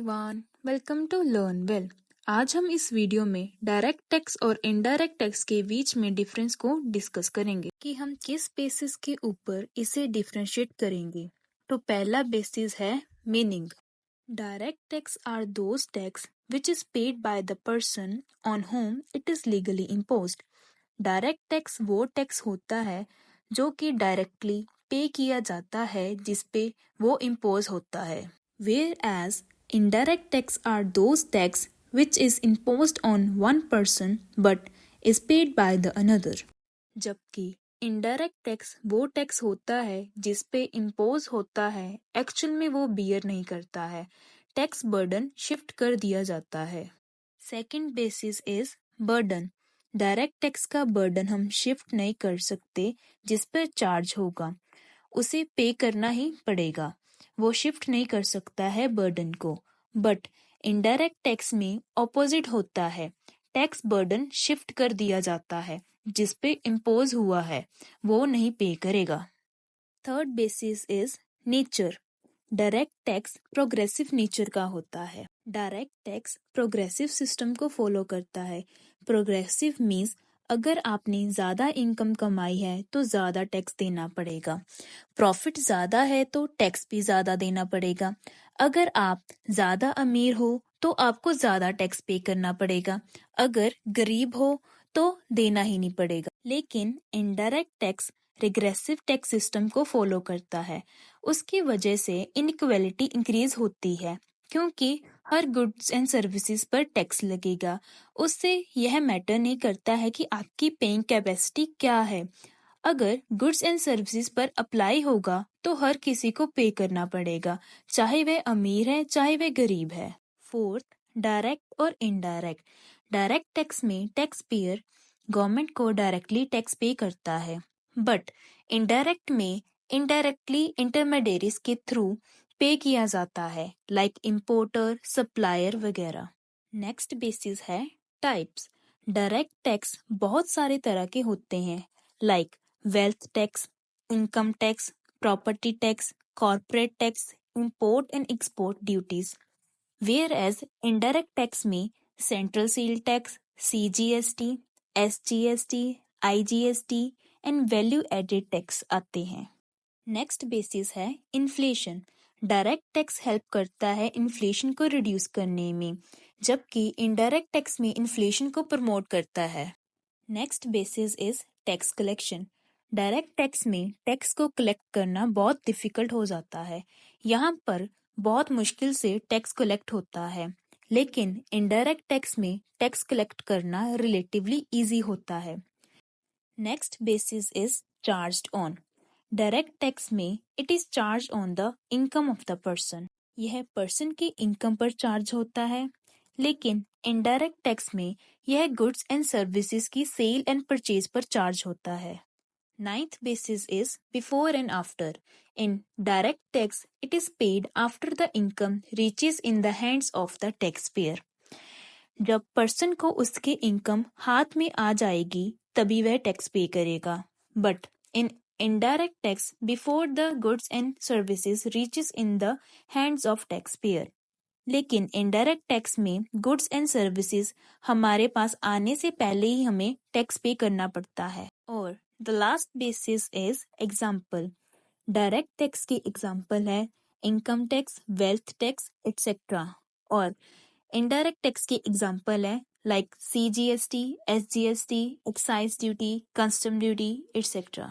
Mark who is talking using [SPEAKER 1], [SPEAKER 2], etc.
[SPEAKER 1] Everyone, welcome to learn well. आज हम इस वीडियो में डायरेक्ट टैक्स और इनडायरेक्ट टैक्स के बीच में डिफरेंस को डिस्कस करेंगे कि हम किस बेसिस के ऊपर इसे डिफरेंशिएट करेंगे। तो पहला बेसिस है meaning. Direct tax are those tax which is paid by the person on whom it is legally imposed. Direct tax वो टैक्स होता है जो कि डायरेक्टली पे किया जाता है जिस पे वो इम्पोज होता है। Whereas indirect tax are those tax which is imposed on one person but is paid by the another. जबकि इनडायरेक्ट टैक्स वो टैक्स होता है जिस पे इम्पोज होता है, एक्चुअल में वो बियर नहीं करता है, टैक्स बर्डन शिफ्ट कर दिया जाता है। Second basis is burden. Direct tax का बर्डन हम शिफ्ट नहीं कर सकते, जिस पर चार्ज होगा उसे पे करना ही पड़ेगा, वो शिफ्ट नहीं कर सकता है बर्डन को। बट इनडायरेक्ट टैक्स में ऑपोजिट होता है, टैक्स बर्डन शिफ्ट कर दिया जाता है, जिस पे इम्पोज हुआ है वो नहीं पे करेगा। Third basis is nature. Direct tax progressive nature का होता है। डायरेक्ट टैक्स प्रोग्रेसिव सिस्टम को फॉलो करता है। प्रोग्रेसिव मीन्स अगर आपने ज्यादा इनकम कमाई है तो ज्यादा टैक्स देना पड़ेगा, प्रॉफिट ज्यादा है तो टैक्स भी ज्यादा देना पड़ेगा। अगर आप ज्यादा अमीर हो तो आपको ज्यादा टैक्स पे करना पड़ेगा, अगर गरीब हो तो देना ही नहीं पड़ेगा। लेकिन indirect tax regressive tax system को फॉलो करता है, उसकी वजह से इनइक्वालिटी इंक्रीज होती है, क्योंकि हर गुड्स एंड सर्विसेज पर टैक्स लगेगा। उससे यह मैटर नहीं करता है कि आपकी पेइंग कैपेसिटी क्या है, अगर गुड्स एंड सर्विसेज पर अप्लाई होगा तो हर किसी को पे करना पड़ेगा, चाहे वह अमीर है चाहे वह गरीब है। फोर्थ, डायरेक्ट और इनडायरेक्ट। डायरेक्ट टैक्स में टैक्स पेयर गवर्नमेंट को डायरेक्टली टैक्स पे करता है, बट इनडायरेक्ट में इनडायरेक्टली इंटरमीडियरीज के थ्रू पे किया जाता है, लाइक इंपोर्टर, सप्लायर वगैरह। नेक्स्ट बेसिस है टाइप्स। डायरेक्ट टैक्स बहुत सारे तरह के होते हैं, like wealth tax, income tax, property tax, corporate tax, import and export duties. Whereas indirect tax में central sale tax, CGST, SGST, IGST and value added tax आते हैं। नेक्स्ट बेसिस है इन्फ्लेशन। डायरेक्ट टैक्स हेल्प करता है inflation को reduce करने में, जबकि इनडायरेक्ट टैक्स में इन्फ्लेशन को प्रमोट करता है। Next basis is tax collection. Direct tax में टैक्स को कलेक्ट करना बहुत डिफिकल्ट हो जाता है, यहाँ पर बहुत मुश्किल से टैक्स कलेक्ट होता है, लेकिन इनडायरेक्ट टैक्स में टैक्स कलेक्ट करना रिलेटिवली इजी होता है। Next basis is charged on. Direct tax में it is charge on the income of the person, यह पर्सन की इनकम पर चार्ज होता है, लेकिन इनडायरेक्ट टैक्स में यह गुड्स एंड सर्विसेज की सेल एंड परचेज पर चार्ज होता है। Ninth basis is before and after. In direct tax it is paid after the income reaches in the hands of the tax payer. जब person को उसकी income हाथ में आ जाएगी तभी वह टैक्स पे करेगा, but in indirect tax before the goods and services reaches in the hands of tax payer. लेकिन इनडायरेक्ट टैक्स में गुड्स एंड सर्विसेज हमारे पास आने से पहले ही हमें टैक्स पे करना पड़ता है। और the last basis is example. Direct tax की एग्जाम्पल है income tax, wealth tax etcetera, और इनडायरेक्ट टैक्स की एग्जाम्पल है like CGST, SGST, excise duty, custom duty etcetera.